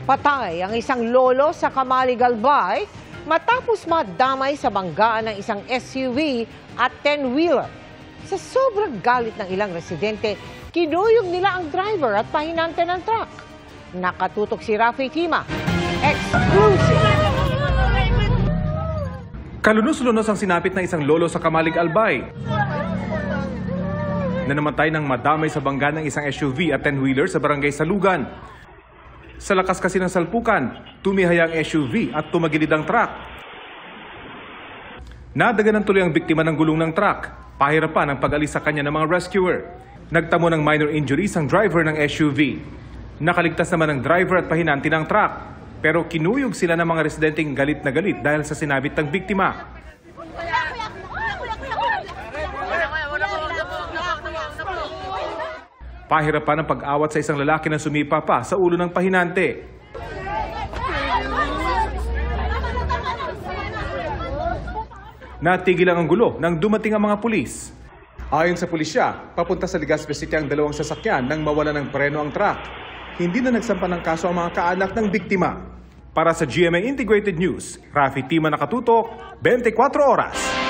Patay ang isang lolo sa Camali-Galbay matapos madamay sa banggaan ng isang SUV at 10-wheeler. Sa sobrang galit ng ilang residente, kinuyog nila ang driver at pahinante ng truck. Nakatutok si Rafi Tima. Exclusive! Kalunos-lunos ang sinapit ng isang lolo sa Camali-Galbay na namatay ng madamay sa bangga ng isang SUV at 10-wheeler sa barangay Salugan. Sa lakas kasi ng salpukan, tumihaya ang SUV at tumagilid ang truck. Nadaganan tuloy ang biktima ng gulong ng truck. Pahirapan ang pag-alis sa kanya ng mga rescuer. Nagtamo ng minor injuries ang driver ng SUV. Nakaligtas naman ang driver at pahinanti ng truck. Pero kinuyog sila ng mga residenteng galit na galit dahil sa sinabit ng biktima. Pahirapan ang pag-awat sa isang lalaki na sumipa pa sa ulo ng pahinante. Natigil lang ang gulo nang dumating ang mga pulis. Ayon sa pulisya, papunta sa Legazpi City ang dalawang sasakyan nang mawala ng preno ang truck. Hindi na nagsampa ng kaso ang mga kaanak ng biktima. Para sa GMA Integrated News, Rafi Tima, nakatutok, 24 oras.